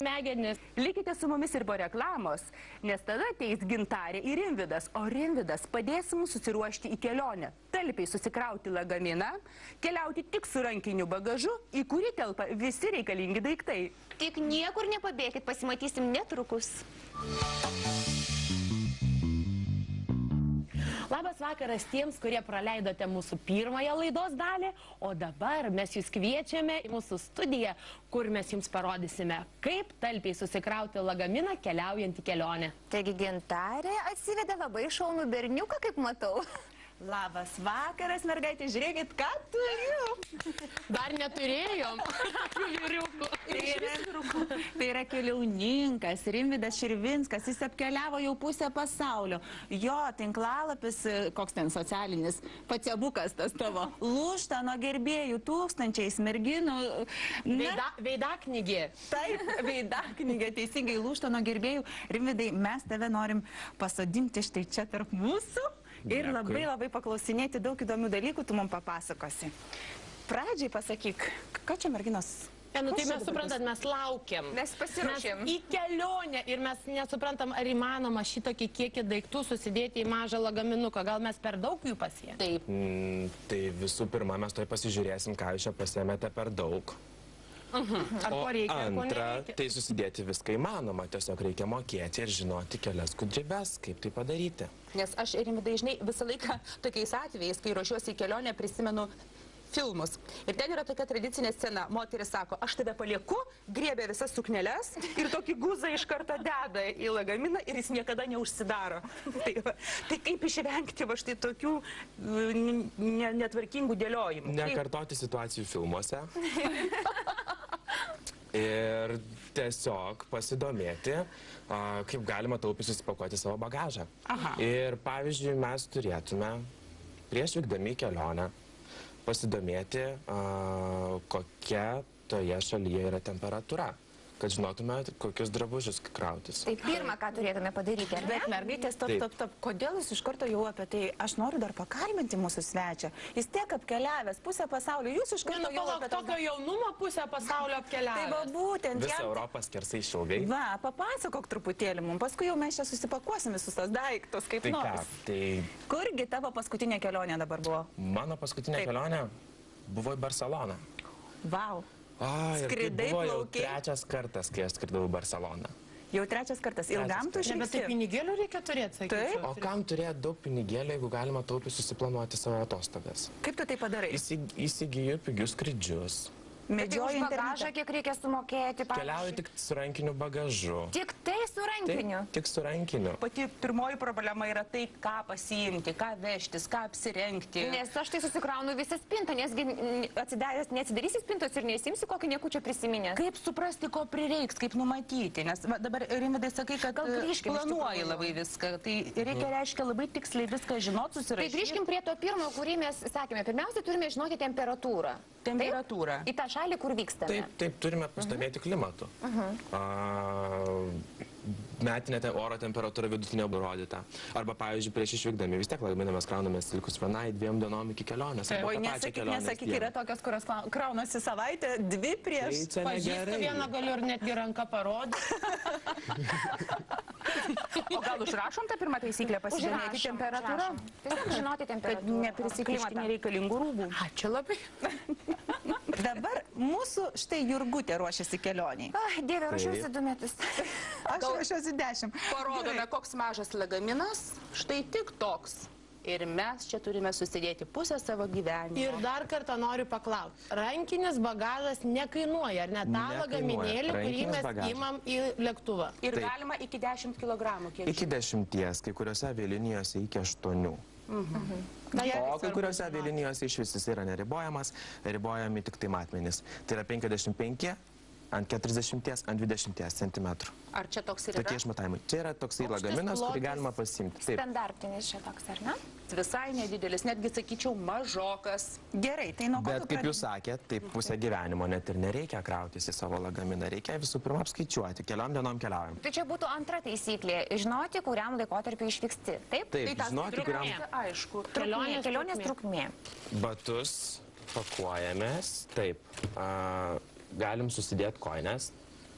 smegenis. Likite su mumis ir po reklamos, nes tada ateis Gintarė ir Rimvydas, o Rimvydas padės mums susiruošti į kelionę. Talpiai susikrauti lagaminą, keliauti tik su rankiniu bagažu, į kurį telpa visi reikalingi daiktai. Tik niekur nepabėkit, pasimatysim netrukus. Labas vakaras tiems, kurie praleidote mūsų pirmąją laidos dalį, o dabar mes jūs kviečiame į mūsų studiją, kur mes jums parodysime, kaip talpiai susikrauti lagaminą keliaujant į kelionę. Taigi Gintarė atsivedė labai šaunų berniuką, kaip matau. Labas vakaras, mergaitė, žiūrėkit, ką turiu. Dar neturėjom. Tai yra keliauninkas, Rimvydas Širvinskas, jis apkeliavo jau pusę pasaulio. Jo tinklalapis, koks ten socialinis, paciabukas tas tavo, lūžta nuo gerbėjų tūkstančiais merginų. Veidaknygė. Taip, veidaknygė, teisingai lūžta nuo gerbėjų. Rimvydai, mes tave norim pasodinti štai čia tarp mūsų. Ir labai paklausinėti daug įdomių dalykų, tu mums papasakosi. Pradžiai pasakyk, ką čia merginos? Nu tai mes suprantat, mes laukiam. Mes pasiruošėm. Į kelionę ir mes nesuprantam, ar įmanoma šitokį kiekį daiktų susidėti į mažą lagaminuką. Gal mes per daug jų pasiėmėm? Taip. Tai visų pirma, mes toj pasižiūrėsim, ką jūs čia pasiėmėte per daug. Ar ko reikia, ar ko antra, nereikia? tai susidėti viską įmanoma, tiesiog reikia mokėti ir žinoti kelias gudrybes, kaip tai padaryti. Nes aš, Rimvydai, žinai, visą laiką tokiais atvejais, kai ruošiuosi į kelionę, prisimenu filmus. Ir ten yra tokia tradicinė scena. Moteris sako, aš tave palieku, griebia visas sukneles ir tokį guzą iš karto deda į lagaminą ir jis niekada neužsidaro. Tai kaip išvengti va štai tokių netvarkingų dėliojimų? Nekartoti situacijų filmuose. Ir tiesiog pasidomėti, kaip galima taupiai susipakuoti savo bagažą. Ir pavyzdžiui, mes turėtume prieš vykdami į kelionę pasidomėti, kokia toje šalyje yra temperatūra, kad žinotume, kokius drabužius krautis. Tai pirmą, ką turėtume padaryti, ar ne? Bet mergaitės, stop, kodėl jūs iš karto jau apie tai, aš noriu dar pakalbinti mūsų svečią. Jis tiek apkeliavęs pusę pasaulio, jūs iš karto jau apie tai. Tokio jaunumo pusę pasaulio apkeliavęs. Tai va būtent. Visą Europą skersai išilgai. Va, papasakok truputėlį mums, paskui jau mes čia susipakuosim visus tos daiktus, kaip Tai nors. ką, tai Kurgi tavo paskutinė kelionė dabar buvo? mano paskutinė kelionė buvo į Barceloną. Vau. Ir tai Skridai, buvo jau plaukei? trečias kartas, kai aš skridau į Barceloną. Jau trečias kartas. Ilgam tu Ne, bet tai išvyksi? pinigėlių reikia turėti, sakyčiau. O kam turėti daug pinigėlių, jeigu galima taupiai susiplanuoti savo atostogas? Kaip tu tai padarai? Įsigyju pigius skrydžius. Medžioji Už bagažą internetą. kiek reikia sumokėti, Keliauju tik su rankiniu bagažu. Tik tai su rankiniu. Tik su rankiniu. Pati pirmoji problema yra tai, ką pasiimti, ką vežtis, ką apsirengti. Nes aš tai susikraunu visą spintą, nesgi neatsidarysi spintos ir neįsimsi kokį niekučią prisiminę. Kaip suprasti, ko prireiks, kaip numatyti, nes va, dabar Rimvydai sakai, kad Gal grįžkim iš planuoji tikrųjų. labai viską, tai reikia, reiškia, labai tiksliai viską žinot, Tai susirašyti. grįžkim prie to pirmo, kurį mes sakėme. Pirmiausia, turime žinoti temperatūrą. Temperatūrą. Taip? Į tą šalį, kur vykstame. Taip, turime pasidomėti klimatu. Metinė oro temperatūra vidutinė nurodyta. Arba, pavyzdžiui, prieš išvykdami, vis tiek lagaminą mes kraunamės likus 1-2 dienom iki kelionės. Oi, nesakyk, yra tokios, kurios kraunasi savaitę, 2 prieš. Pažįstu vieną, galiu ir netgi ranką parodyti. O gal užrašom tą pirmą taisyklę, pasidomėti temperatūrą? Tiesiog žinoti Kad temperatūrą. neprisiklišti nereikalingų rūbų. Ačiū labai. Dabar mūsų štai Jurgutė ruošiasi kelioniai. Dieve, ruošiausi 2 metus. Aš ruošiuosi 10. Parodome, koks mažas lagaminas, štai tik toks. Ir mes čia turime susidėti pusę savo gyvenimo. Ir dar kartą noriu paklausti. Rankinis bagažas nekainuoja, ar ne? Ta Nekainuoja. lagaminėlį, kurį Rankinis mes bagažas. imam į lėktuvą. Ir Taip. galima iki 10 kg. Iki 10, kai kuriuose avialinijose iki 8. O kai kuriuose avialinijose iš vis yra neribojamas, ribojami tik tai matmenys. Tai yra 55 ant 40 ant 20 cm. Ar čia toks ir yra? Tokie išmatavimai. Čia yra toksai lagaminas, kurį galima pasiimti. Taip. Standartinis šitoks, ar ne? Visai nedidelis, netgi sakyčiau mažokas. Gerai, tai nuo ko Bet tu kaip jūs sakėt, taip pusę gyvenimo net ir nereikia krautis į savo lagaminą. Reikia visų pirma apskaičiuoti, keliom dienom keliaujam. Tai čia būtų antra taisyklė. Žinoti, kuriam laikotarpiu išvyksti. Taip? Taip, tas žinoti, kuriam Aišku. Kelionės trukmė. batus pakuojamės, taip. Galim susidėti koines,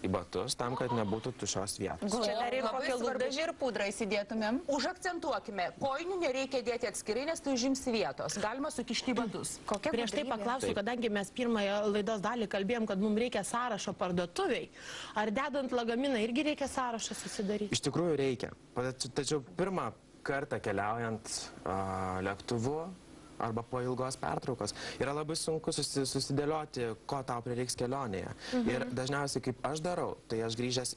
į batus, tam, kad nebūtų tuščios vietos. Čia dar ir Labai kokį svarbu. lūpdažį ir pudrą įsidėtumėm. Užakcentuokime, kojinių nereikia dėti atskirai, nes tai užims vietos. Galima sukišti į batus. Kokia Prieš tai gudrybė. paklausiu, kadangi mes pirmąją laidos dalį kalbėjom, kad mums reikia sąrašo parduotuviai, ar dedant lagaminą irgi reikia sąrašą susidaryti? Iš tikrųjų reikia. Tačiau pirmą kartą keliaujant lėktuvu arba po ilgos pertraukos, yra labai sunku susidėlioti, ko tau prireiks kelionėje. Ir dažniausiai, kaip aš darau, tai aš grįžęs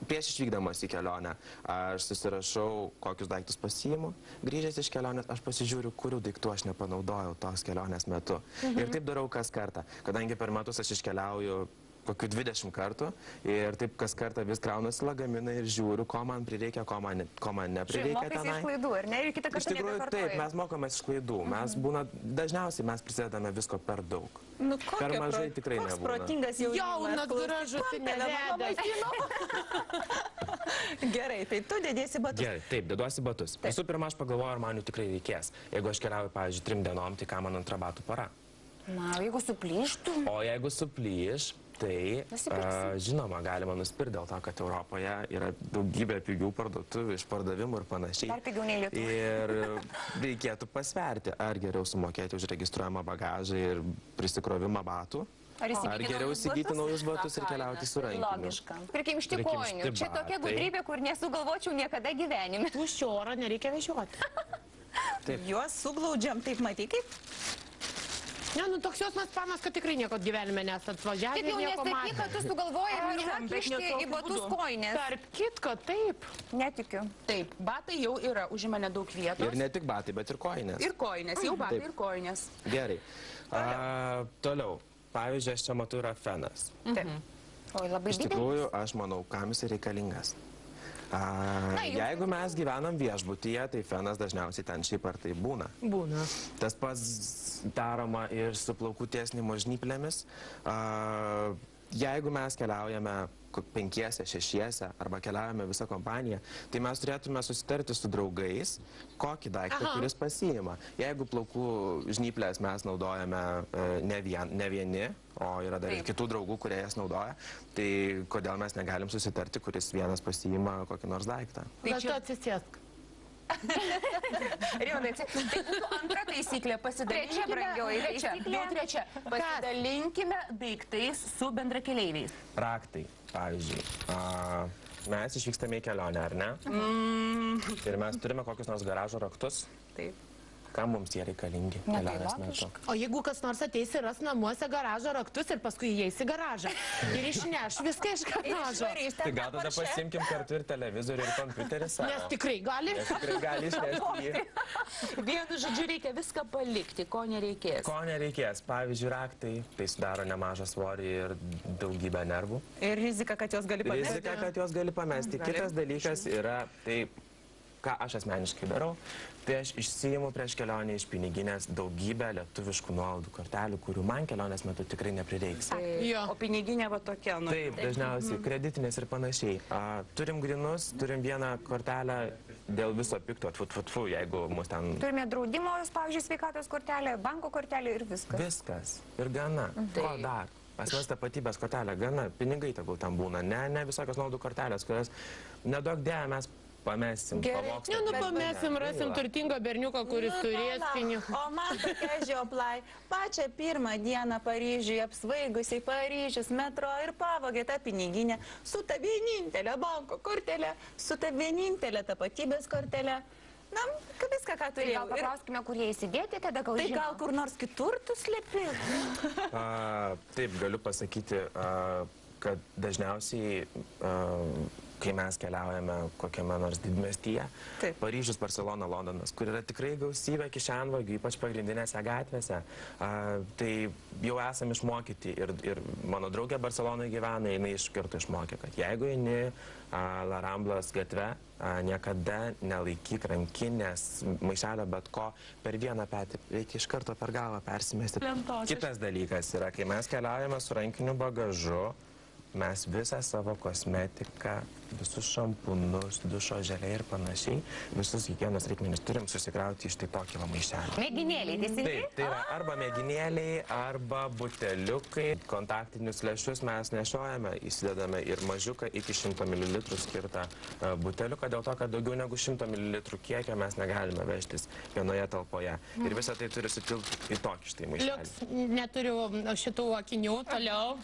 prieš išvykdamas į kelionę, aš susirašau, kokius daiktus pasiimu, grįžęs iš kelionės, aš pasižiūriu, kurių daiktų aš nepanaudojau tos kelionės metu. Ir taip darau kas kartą, kadangi per metus aš iškeliauju kokių 20 kartų ir taip kas kartą vis kraunasi lagaminą ir žiūriu, ko man prireikia, ko man neprireikia tenai. Mokaisi iš klaidų, ar ne? Ir kitą Iš kartą tikrųjų, taip, mes mokomės iš klaidų. Mes dažniausiai mes prisidedame visko per daug. Nu, Per mažai tikrai koks nebūna. protingas Jaunas, gražus ir nevedęs. Gerai, tai tu dėdėsi batus. Gerai, taip, deduosi batus. Visų pirma, aš pagalvoju, ar man jų tikrai reikės. Jeigu aš keliauju, pavyzdžiui, 3 dienom, tai ką man antra batų para? Na, jeigu suplyštų. O jeigu suplyš, tai žinoma, galima nusipirkti dėl to, kad Europoje yra daugybė pigių parduotuvių, išpardavimų ir panašiai. Dar pigiau nei Lietuvoje. Ir reikėtų pasverti, ar geriau sumokėti už registruojamą bagažą ir prisikrovimą batų, ar geriau įsigyti naujus batus ir keliauti su rankiniu. Logiška. Prikimšti kojinių. Čia tokia gudrybė, kur nesugalvočiau niekada gyvenime. Tuščio oro nereikia vežioti. Juos suglaudžiam, taip matai kaip? Ne, nu toks jausmas panas, kad tikrai nieko gyvenime nesat atvažiavę. Tik jau nesakyk, kad tu sugalvojai kišti į batus kojinės. Tarp kitko, taip. Netikiu. Taip, batai jau yra, užima nedaug vietos. Ir ne tik batai, bet ir kojinės. Ir kojinės, jau batai ir kojinės. Gerai. Toliau. Pavyzdžiui, aš čia matau yra fenas. Oi, labai Iš didelis. tikrųjų, aš manau, kam jis reikalingas. Jeigu mes gyvenam viešbutyje, tai fenas dažniausiai ten šiaip ar tai būna. Būna. Tas pats daroma ir su plaukų tiesnimo žnyplėmis. Jeigu mes keliaujame 5, 6 arba keliaujame visą kompaniją, tai mes turėtume susitarti su draugais, kokį daiktą, kuris pasiima. Jeigu plaukų žnyplės mes naudojame ne vieni, o yra dar ir kitų draugų, kurie jas naudoja, tai kodėl mes negalim susitarti, kuris vienas pasiima kokį nors daiktą. Gal tu atsisėsk. Rimai, tai būtų antra taisyklė, Trečia, brangioji taisyklė. Trečia, pasidalinkime daiktais su bendrakeleiviais. Raktai, pavyzdžiui. Mes išvykstame į kelionę, ar ne? Ir mes turime kokius nors garažo raktus. Taip. Kam mums jie reikalingi kelionės metu? O jeigu kas nors ateis ir ras namuose garažo raktus ir paskui įeis į garažą ir išneš viską iš garažo. Tai gal tada pasimkim kartu ir televizorių, ir kompiuterį savo. Nes tikrai gali. Nes tikrai gali išnešti jį. Vienu žodžiu, reikia viską palikti, ko nereikės. Ko nereikės? Pavyzdžiui, raktai, tai sudaro nemažą svorį ir daugybę nervų. Ir rizika, kad jos gali pamesti. Rizika, kad jos gali pamesti. Kitas dalykas yra, tai ką aš asmeniškai darau, tai aš išsiimu prieš kelionę iš piniginės daugybę lietuviškų nuolaidų kortelių, kurių man kelionės metu tikrai neprireiks. O piniginė va tokia, nu. Taip, dažniausiai kreditinės ir panašiai. Turim grinus, turim vieną kortelę dėl viso pikto, tfu, jeigu mus ten... Turime draudimo, pavyzdžiui, sveikatos kortelę, banko kortelę ir viskas. Viskas. Ir gana. Ko dar? Asmens tapatybės kortelė, gana. Pinigai tegul tam būna. Ne visokios nuolaidų kortelės, kurias nedaug dėja mes pamesim. Ne, nu pamesim, rasim turtingą berniuką, kuris turės pinigų. O man tokia žioplai, pačią pirmą dieną Paryžiuje apsvaigusiai Paryžius metro ir pavogė tą piniginę su ta vienintelė banko kortelė, su ta vienintelė tapatybės kortelė. Na, viską, ką Tai turėjau. gal paklauskime, kur jie įsidėti, tada gal Tai žino. gal kur nors kitur tu slėpi? Taip, galiu pasakyti, kad dažniausiai, kai mes keliaujame kokiame nors didmestyje, Paryžius, Barcelona, Londonas, kur yra tikrai gausybė kišenvagių, ypač pagrindinėse gatvėse, tai jau esame išmokyti ir mano draugė Barcelonoje gyvena, jinai iš karto išmokė, kad jeigu eini La Ramblas gatve, niekada nelaikyk rankinės, maišelio bet ko per vieną petį, reikia iš karto per galvą persimesti. Kitas dalykas yra, kai mes keliaujame su rankiniu bagažu, mes visą savo kosmetiką, visus šampūnus, dušo želė ir panašiai, visus higienos reikmenis turim susikrauti iš tai tokį maišelį. Mėginėliai, teisingai? Taip, tai yra arba mėginėliai, arba buteliukai. Kontaktinius lęšius mes nešiojame, įsidedame ir mažiuką iki 100 ml skirtą buteliuką, dėl to, kad daugiau negu 100 ml kiekio mes negalime vežtis vienoje talpoje. Ir visą tai turi sutilpti į tokį štai maišelį. Liuks, neturiu šitų akinių, toliau.